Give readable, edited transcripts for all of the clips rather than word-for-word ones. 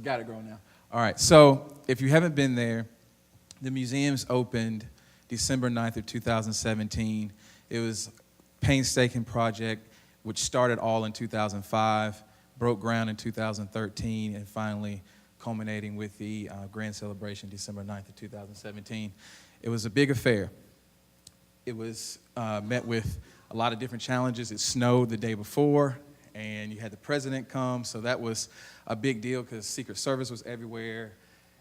Got it, girl, now. All right, so if you haven't been there, the museum's opened December 9th of 2017. It was a painstaking project which started all in 2005, broke ground in 2013, and finally culminating with the grand celebration December 9th of 2017. It was a big affair. It was met with a lot of different challenges. It snowed the day before, and you had the president come, so that was a big deal because Secret Service was everywhere.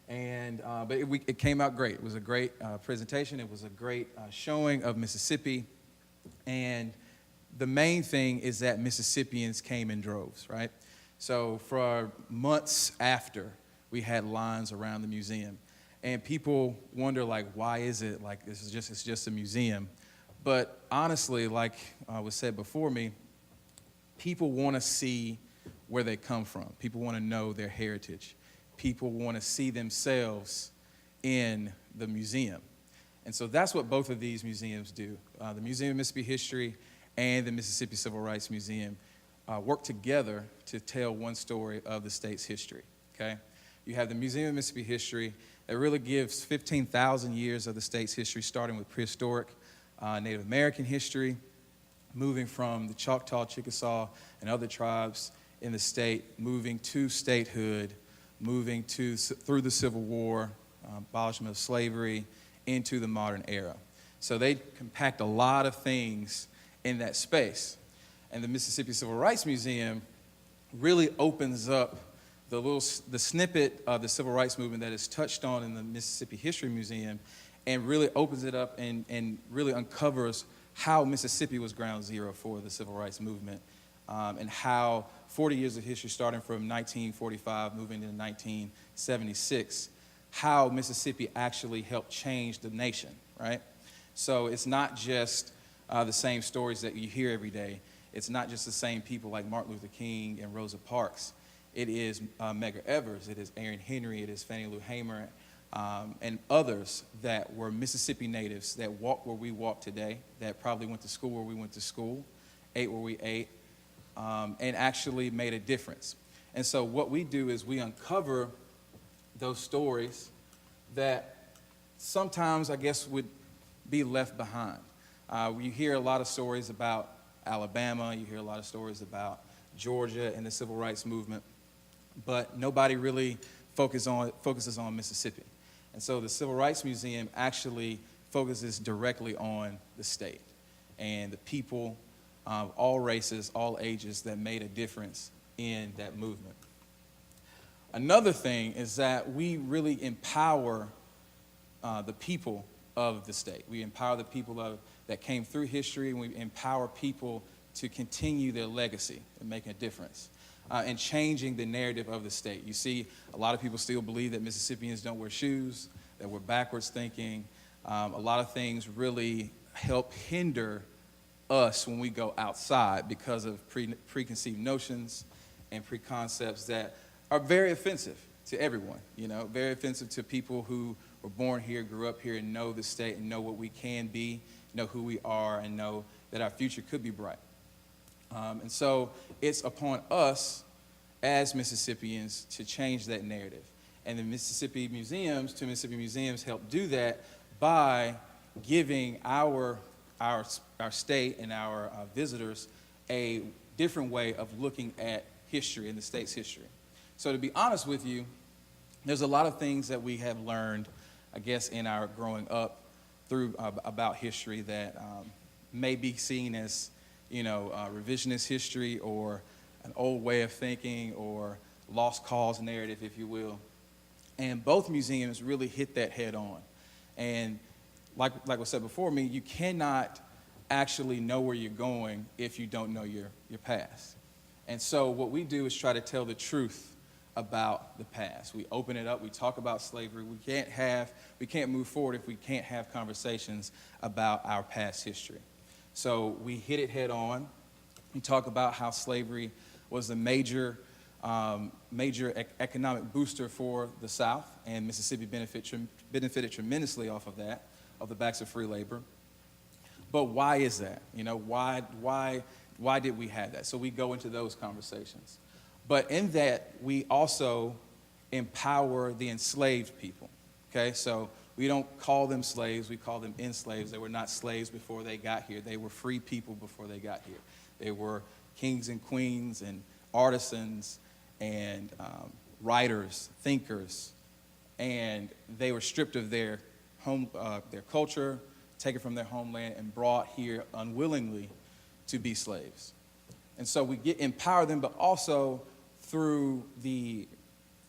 And but it came out great. It was a great presentation. It was a great showing of Mississippi. And the main thing is that Mississippians came in droves, right? So for months after, we had lines around the museum. And people wonder, like, why is it like it's just a museum? But honestly, like was said before me, people want to see where they come from. People want to know their heritage. People want to see themselves in the museum. And so that's what both of these museums do. The Museum of Mississippi History and the Mississippi Civil Rights Museum work together to tell one story of the state's history, okay? You have the Museum of Mississippi History that really gives 15,000 years of the state's history, starting with prehistoric Native American history, moving from the Choctaw, Chickasaw, and other tribes in the state, moving to statehood, moving through the Civil War, abolishment of slavery, into the modern era. So they compact a lot of things in that space. And the Mississippi Civil Rights Museum really opens up the snippet of the civil rights movement that is touched on in the Mississippi History Museum, and really opens it up and really uncovers how Mississippi was ground zero for the civil rights movement, and how 40 years of history, starting from 1945, moving into 1976, how Mississippi actually helped change the nation, right? So it's not just the same stories that you hear every day. It's not just the same people like Martin Luther King and Rosa Parks. It is Medgar Evers, it is Aaron Henry, it is Fannie Lou Hamer, and others that were Mississippi natives that walked where we walk today, that probably went to school where we went to school, ate where we ate, and actually made a difference. And so what we do is we uncover those stories that sometimes, I guess, would be left behind. You hear a lot of stories about Alabama, you hear a lot of stories about Georgia and the civil rights movement, but nobody really focuses on Mississippi. And so the Civil Rights Museum actually focuses directly on the state and the people, all races, all ages, that made a difference in that movement. Another thing is that we really empower the people of the state. We empower the people that came through history, and we empower people to continue their legacy and making a difference and changing the narrative of the state. You see, a lot of people still believe that Mississippians don't wear shoes, that we're backwards thinking. A lot of things really help hinder us when we go outside because of preconceived notions and preconcepts that are very offensive to everyone, very offensive to people who were born here, grew up here, and know the state and know what we can be, know who we are, and know that our future could be bright. And so it's upon us as Mississippians to change that narrative. And the Mississippi Museums help do that by giving our state and our visitors a different way of looking at history and the state's history. So to be honest with you, there's a lot of things that we have learned, I guess, in our growing up through about history that may be seen as, revisionist history or an old way of thinking or lost cause narrative, if you will. And both museums really hit that head on. And like was said before me, you cannot actually know where you're going if you don't know your past. And so what we do is try to tell the truth about the past. We open it up, we talk about slavery. We can't move forward if we can't have conversations about our past history. So we hit it head on. We talk about how slavery was a major economic booster for the South, and Mississippi benefited tremendously off of that, of the backs of free labor. But why is that? Why did we have that? So we go into those conversations. But in that, we also empower the enslaved people. Okay, so we don't call them slaves, we call them enslaved. They were not slaves before they got here. They were free people before they got here. They were kings and queens and artisans and writers, thinkers, and they were stripped of their culture, taken from their homeland, and brought here unwillingly to be slaves. And so we empower them, but also through the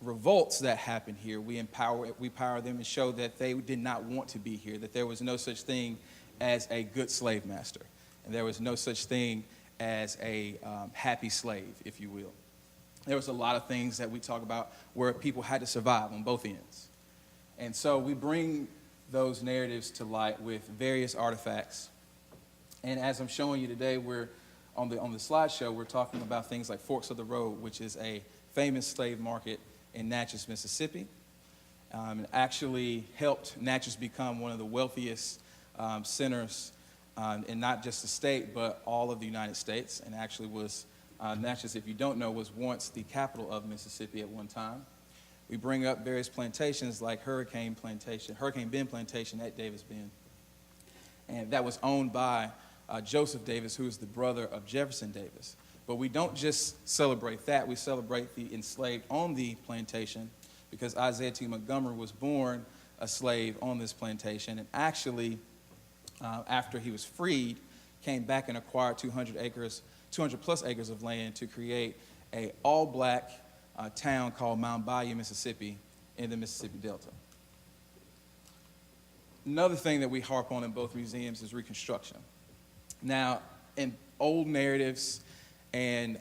revolts that happened here, we empower them and show that they did not want to be here, that there was no such thing as a good slave master, and there was no such thing as a happy slave, if you will. There was a lot of things that we talk about where people had to survive on both ends. And so we bring those narratives to light with various artifacts. And as I'm showing you today, we're on the slideshow, we're talking about things like Forks of the Road, which is a famous slave market in Natchez, Mississippi. It actually helped Natchez become one of the wealthiest centers in not just the state, but all of the United States. And actually was, Natchez, if you don't know, was once the capital of Mississippi at one time. We bring up various plantations like Hurricane Bend Plantation at Davis Bend. And that was owned by Joseph Davis, who is the brother of Jefferson Davis. But we don't just celebrate that. We celebrate the enslaved on the plantation, because Isaiah T. Montgomery was born a slave on this plantation, and actually, after he was freed, came back and acquired 200 plus acres of land to create a all-black town called Mount Bayou, Mississippi, in the Mississippi Delta. Another thing that we harp on in both museums is Reconstruction. Now, in old narratives and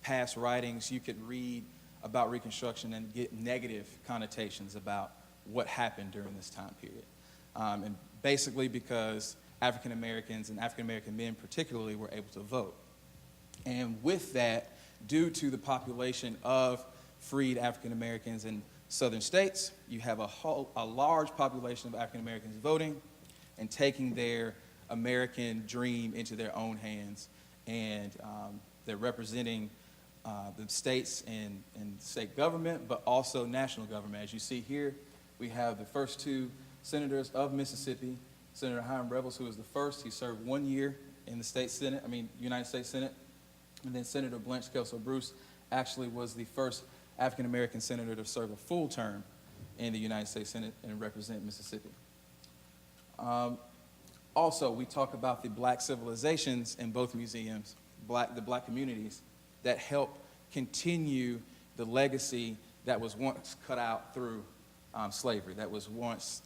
past writings, you could read about Reconstruction and get negative connotations about what happened during this time period. And basically because African Americans and African American men particularly were able to vote. And with that, due to the population of freed African Americans in southern states, you have a large population of African Americans voting and taking their American dream into their own hands. And they're representing the states and state government, but also national government. As you see here, we have the first two senators of Mississippi, Senator Hiram Revels, who was the first. He served 1 year in the United States Senate. And then Senator Blanche Kelso Bruce actually was the first African-American senator to serve a full term in the United States Senate and represent Mississippi. Also, we talk about the black civilizations in both museums, the black communities that help continue the legacy that was once cut out through slavery, that was once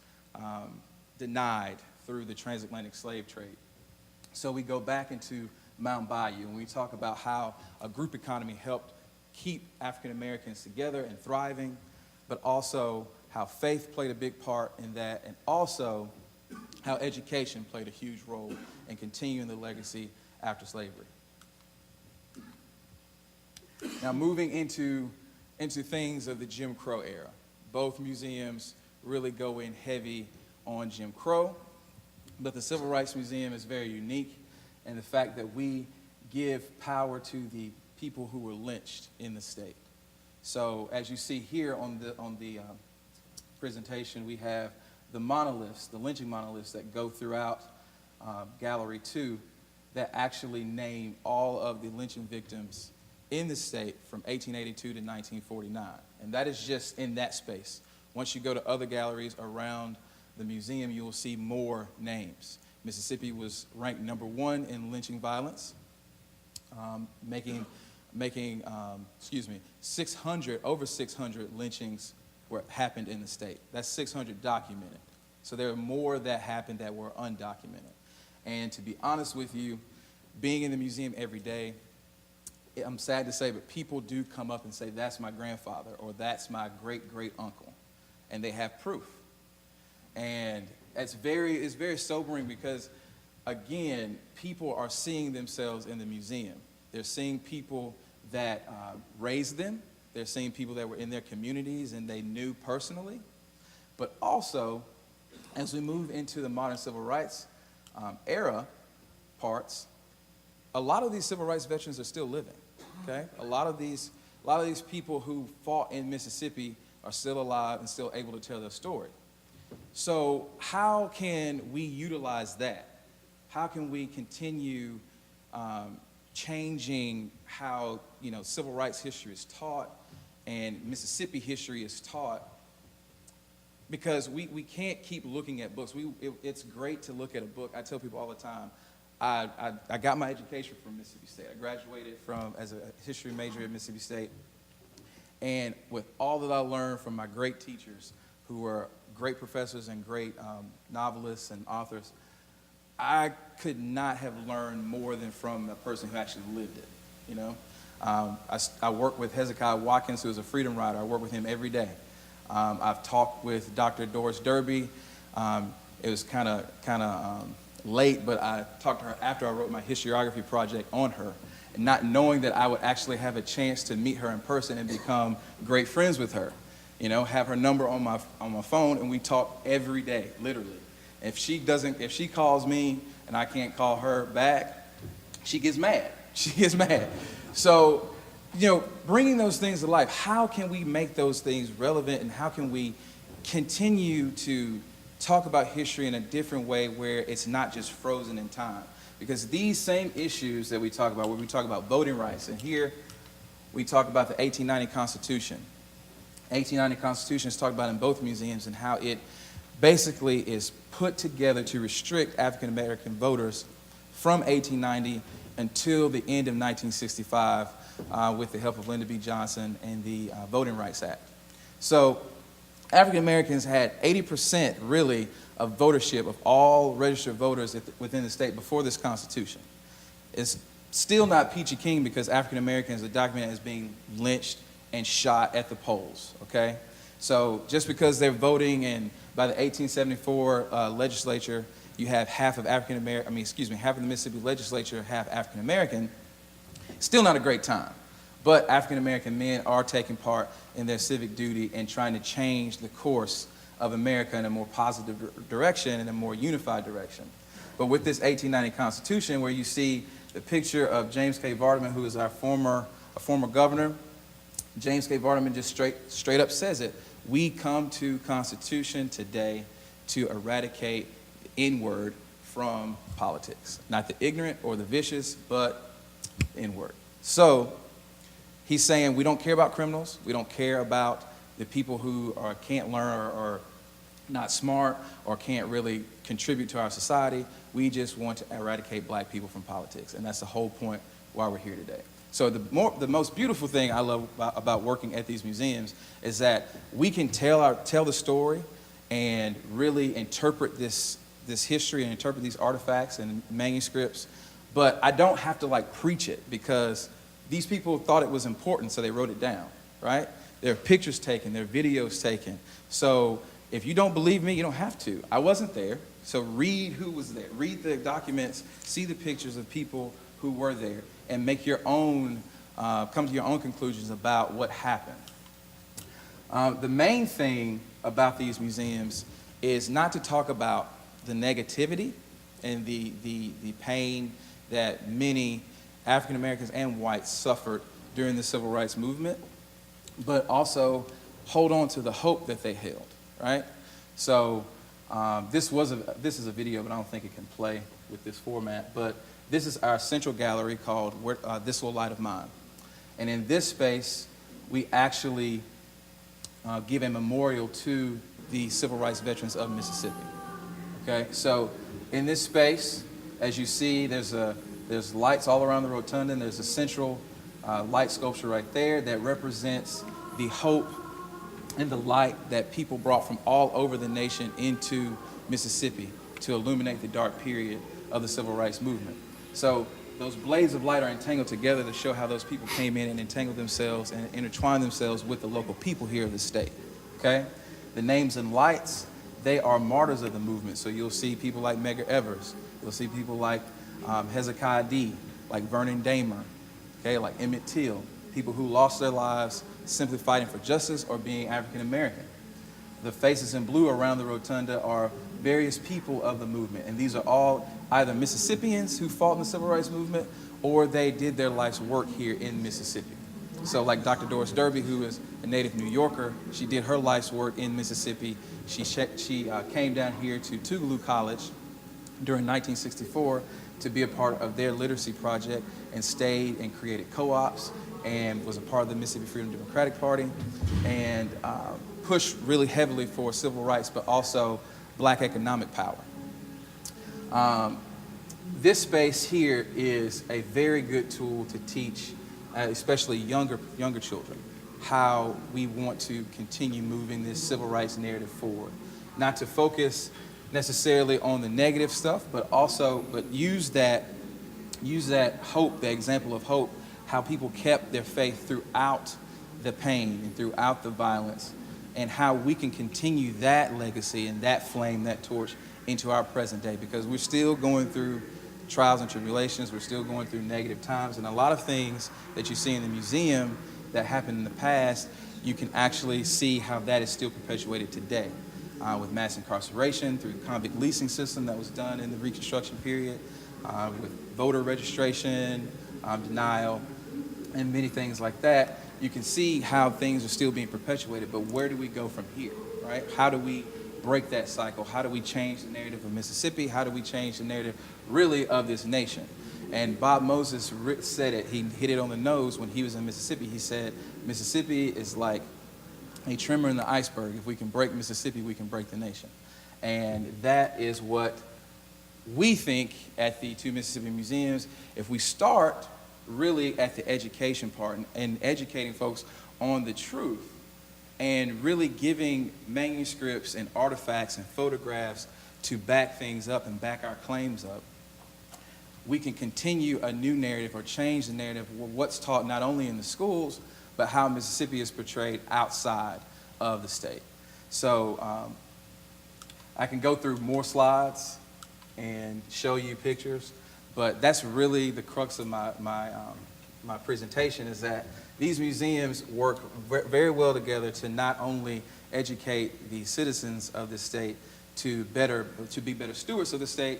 denied through the transatlantic slave trade. So we go back into Mount Bayou, and we talk about how a group economy helped keep African Americans together and thriving, but also how faith played a big part in that, and also how education played a huge role in continuing the legacy after slavery. Now, moving into things of the Jim Crow era. Both museums really go in heavy on Jim Crow, but the Civil Rights Museum is very unique in the fact that we give power to the people who were lynched in the state. So as you see here on the presentation, we have the monoliths, the lynching monoliths that go throughout Gallery 2 that actually name all of the lynching victims in the state from 1882 to 1949. And that is just in that space. Once you go to other galleries around the museum, you will see more names. Mississippi was ranked number 1 in lynching violence, making 600, over 600 lynchings happened in the state. That's 600 documented. So there are more that happened that were undocumented. And to be honest with you, being in the museum every day, I'm sad to say, but people do come up and say, that's my grandfather, or that's my great-great-uncle. And they have proof. And it's very sobering because, again, people are seeing themselves in the museum. They're seeing people that raised them. They're seeing people that were in their communities and they knew personally. But also, as we move into the modern civil rights era parts, a lot of these civil rights veterans are still living, okay? A lot of these A lot of these people who fought in Mississippi are still alive and still able to tell their story. So how can we utilize that? How can we continue changing how civil rights history is taught and Mississippi history is taught? Because we can't keep looking at books. It's great to look at a book. I tell people all the time, I got my education from Mississippi State. I graduated as a history major at Mississippi State. And with all that I learned from my great teachers, who were great professors and great novelists and authors, I could not have learned more than from a person who actually lived it, I work with Hezekiah Watkins, who is a freedom rider. I work with him every day. I've talked with Dr. Doris Derby. It was kind of late, but I talked to her after I wrote my historiography project on her, and not knowing that I would actually have a chance to meet her in person and become great friends with her. Have her number on my phone, and we talk every day, literally. If she calls me and I can't call her back, she gets mad. She gets mad. So, bringing those things to life, how can we make those things relevant, and how can we continue to talk about history in a different way where it's not just frozen in time? Because these same issues that we talk about, where we talk about voting rights, and here we talk about the 1890 Constitution. 1890 Constitution is talked about in both museums, and how it basically is put together to restrict African American voters from 1890 until the end of 1965 with the help of Lyndon B. Johnson and the Voting Rights Act. So African Americans had 80% really of votership of all registered voters within the state before this Constitution. It's still not peachy keen because African Americans are documented as being lynched and shot at the polls, okay? So just because they're voting, and by the 1874 legislature, you have half of half of the Mississippi legislature, half African American, still not a great time. But African American men are taking part in their civic duty and trying to change the course of America in a more positive direction, in a more unified direction. But with this 1890 Constitution, where you see the picture of James K. Vardaman, who is our former governor, James K. Vardaman just straight up says it. We come to Constitution today to eradicate the N-word from politics. Not the ignorant or the vicious, but the N-word. So he's saying we don't care about criminals. We don't care about the people who can't learn or not smart or can't really contribute to our society. We just want to eradicate black people from politics. And that's the whole point why we're here today. So the most beautiful thing I love about working at these museums is that we can tell the story and really interpret this history and interpret these artifacts and manuscripts, but I don't have to preach it, because these people thought it was important, so they wrote it down, right? There are pictures taken, there are videos taken. So if you don't believe me, you don't have to. I wasn't there, so read who was there. Read the documents, see the pictures of people who were there, and make your own, come to your own conclusions about what happened. The main thing about these museums is not to talk about the negativity and the pain that many African Americans and whites suffered during the civil rights movement, but also hold on to the hope that they held, right? So this is a video, but I don't think it can play with this format, but this is our central gallery called This Little Light of Mine. And in this space, we actually give a memorial to the civil rights veterans of Mississippi. Okay, so in this space, as you see, there's lights all around the rotunda, and there's a central light sculpture right there that represents the hope and the light that people brought from all over the nation into Mississippi to illuminate the dark period of the civil rights movement. So those blades of light are entangled together to show how those people came in and entangled themselves and intertwined themselves with the local people here of the state, okay? The names and lights, they are martyrs of the movement. So you'll see people like Medgar Evers. You'll see people like Hezekiah D., like Vernon Damer, okay, like Emmett Till, people who lost their lives simply fighting for justice or being African American. The faces in blue around the rotunda are various people of the movement, and these are all either Mississippians who fought in the civil rights movement, or they did their life's work here in Mississippi. So like Dr. Doris Derby, who is a native New Yorker, she did her life's work in Mississippi. She came down here to Tougaloo College during 1964 to be a part of their literacy project and stayed and created co-ops and was a part of the Mississippi Freedom Democratic Party and pushed really heavily for civil rights, but also black economic power. This space here is a very good tool to teach, especially younger children, how we want to continue moving this civil rights narrative forward. Not to focus necessarily on the negative stuff, but use that hope, the example of hope, how people kept their faith throughout the pain and throughout the violence, and how we can continue that legacy and that flame, that torch into our present day, because we're still going through trials and tribulations, we're still going through negative times, and a lot of things that you see in the museum that happened in the past, you can actually see how that is still perpetuated today. With mass incarceration, through the convict leasing system that was done in the Reconstruction period, with voter registration, denial, and many things like that, you can see how things are still being perpetuated, but where do we go from here, right? How do we break that cycle? How do we change the narrative of Mississippi? How do we change the narrative, really, of this nation? And Bob Moses said it, he hit it on the nose when he was in Mississippi. He said, Mississippi is like a tremor in the iceberg. If we can break Mississippi, we can break the nation. And that is what we think at the two Mississippi museums. If we start really at the education part and educating folks on the truth and really giving manuscripts and artifacts and photographs to back things up and back our claims up, we can continue a new narrative or change the narrative of what's taught not only in the schools, but how Mississippi is portrayed outside of the state. So I can go through more slides and show you pictures, but that's really the crux of my presentation, is that these museums work very well together to not only educate the citizens of the state to be better stewards of the state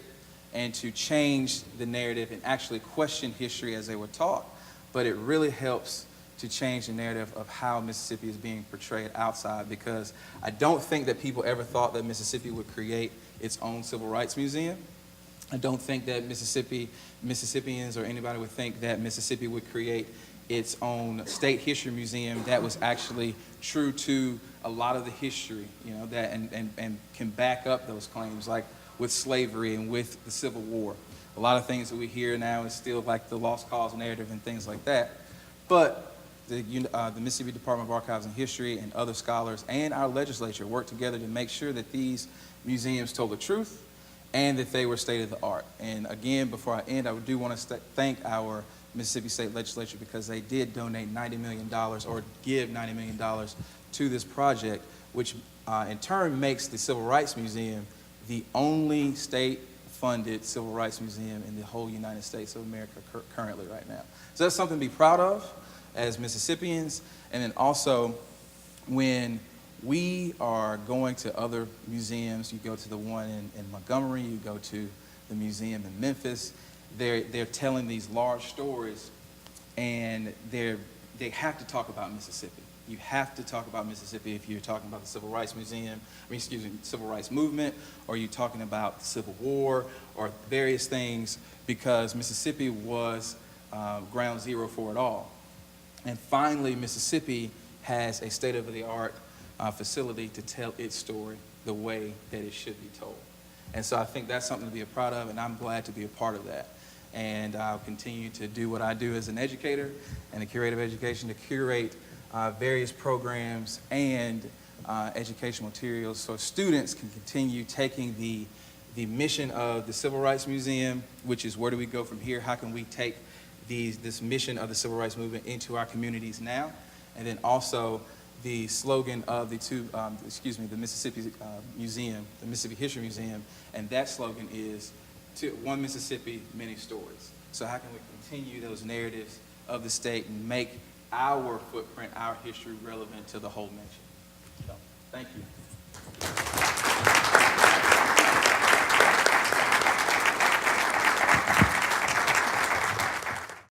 and to change the narrative and actually question history as they were taught, but it really helps to change the narrative of how Mississippi is being portrayed outside, because I don't think that people ever thought that Mississippi would create its own civil rights museum. I don't think that Mississippians or anybody would think that Mississippi would create its own state history museum that was actually true to a lot of the history, that and can back up those claims, like with slavery and with the Civil War. A lot of things that we hear now is still like the lost cause narrative and things like that. But the Mississippi Department of Archives and History and other scholars and our legislature worked together to make sure that these museums told the truth and that they were state of the art. And again, before I end, I do want to thank our Mississippi State Legislature, because they did donate $90 million or give $90 million to this project, which in turn makes the Civil Rights Museum the only state-funded civil rights museum in the whole United States of America currently right now. So that's something to be proud of as Mississippians. And then also, when we are going to other museums, you go to the one in Montgomery, you go to the museum in Memphis, they're telling these large stories, and they have to talk about Mississippi. You have to talk about Mississippi if you're talking about the Civil Rights Museum, Civil Rights Movement, or you're talking about the Civil War, or various things, because Mississippi was ground zero for it all. And finally, Mississippi has a state-of-the-art facility to tell its story the way that it should be told. And so I think that's something to be proud of, and I'm glad to be a part of that. And I'll continue to do what I do as an educator and a curator of education, to curate various programs and educational materials so students can continue taking the mission of the Civil Rights Museum, which is where do we go from here? How can we take this mission of the Civil Rights Movement into our communities now? And then also the slogan of the Mississippi Museum, the Mississippi History Museum, and that slogan is one Mississippi, many stories. So how can we continue those narratives of the state and make our footprint, our history relevant to the whole nation? So, thank you.